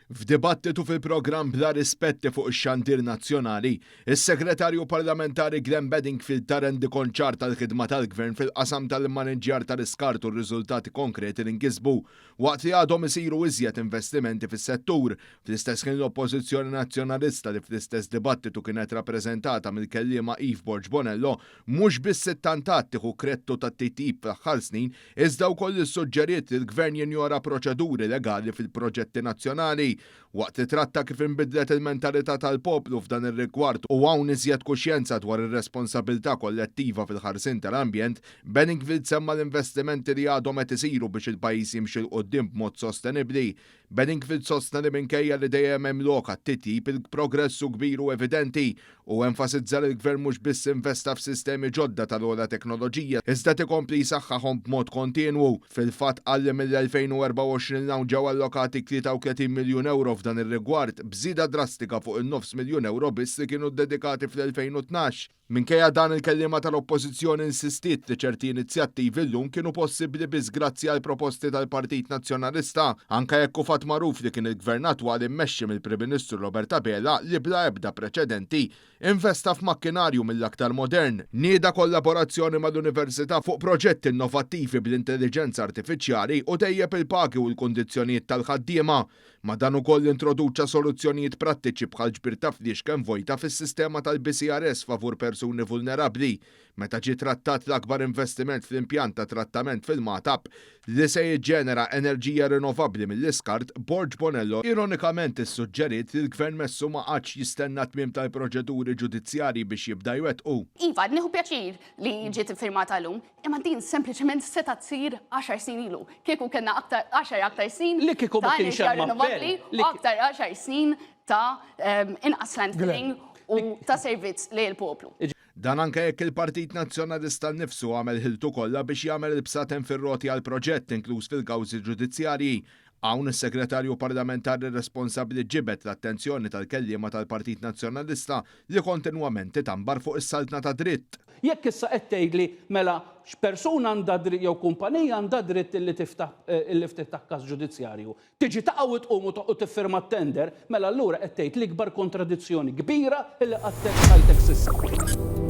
F'dibattitu fil-programm bla rispetti fuq ix-xandir nazzjonali, is-Segretarju Parlamentari Glenn Bedingfield ta' rendi konċar tal-ħidma tal-Gvern fil-qasam tal-immaniġġjar tal-iskart u r-riżultati konkreti li nkisbu waqt li għadhom isiru iżjed investimenti fis-settur. Fl-istess kien l-Oppożizzjoni Nazzjonalista li fl-istess dibattitu kienet rappreżentata mill-kelliema Borġ Bonello mhux biss ittantat tieħu kredtu tat-TTIP fl-aħħar snin, iżda wkoll issuġġeriet li l-Gvern jinjora proċeduri legali fil-proġetti nazzjonali. Waqt li tratta kif inbidlet il-mentalità tal-poplu f'dan ir-rigward u hawn iżjed kuxjenza dwar ir-responsabilità kollettiva fil-ħarsien tal-ambjent, Bedingfield semma l-investimenti li għadhom qed isiru biex il-pajjiż jimxi l quddiem b'mod sostenibbli. Bedingfield sostna li minkejja li dejjem hemm lok għat-TTIP il-progressu kbir u evidenti u enfasizza li l-Gvern mhux biss investa f'sistemi ġodda tal-ogħla teknoloġija, iżda tikompli jsaħħaħhom b'mod kontinwu. Fil-fatt qal li mill-2024 hawn ġew allokati 33 miljun euro f'dan ir-rigward, bżieda drastika fuq il-9 miljun euro biss li kienu dedikati fl-2012. Minkejja dan il-kelliema tal-Oppożizzjoni insistiet li ċerti inizjattivi llum kienu possibbli biss grazzi għal proposti tal-Partit Nazzjonalista, anke jekk fatt magħruf li kien il-Gvern attwali mmexxi mill-Prim Ministru Robert Abela li bla ebda preċedenti investa f'makkinarju mill-aktar modern, nieda kollaborazzjoni mal-Università fuq proġetti innovattivi bl-intelligenza artifiċjali u tejjeb il-pagi u l-kundizzjonijiet tal-ħaddiema. Ma dan ukoll introduċa soluzzjonijiet prattiċi bħal ġbir ta' fdiex kemm vojta fis-sistema tal-BCRS favur persuni vulnerabbli. Meta ġie trattat l-akbar investiment fl-impjant ta' trattament fil-Matab li se jiġġenera enerġija rinnovabbli mill-iskart, Borġ Bonello ironikament issuġġeriet li l-Gvern messu ma qatx jistenna tmiem tal-proċeduri ġudizzjarji biex jibda jwettqu. Iva, nieħu pjaċir li ġiet iffirmata llum, imma din sempliċement seta tsir 10 snin ilu. Kieku kellna aktar 10 aktar snin li kieku ma kienx hemm rinnovabbli u aktar 10 snin ta' inqas landfilling u ta' servizz lil poplu. Dan anke jekk il-Partit Nazzjonalista nnifsu għamel ħiltu kollha biex jagħmel il-bsatem fir-roti għal proġett inkluż fil-kawżi ġudizzjarji. Hawn is-Segretarju Parlamentari responsabbli ġibet l-attenzjoni tal-kelliema tal-Partit Nazzjonalista li kontinwament itambar fuq is-saltna ta' dritt. Jekk issa qed tgħidli mela x'persuna għandha dritt jew kumpanija għandha dritt illi tiftaħ każ ġudizzjarju. Tiġi taqgħu tqum u tiffirma t-tender, mela allura qed tgħid l-ikbar kontradizzjoni kbira illi qatt tajtek s'issa.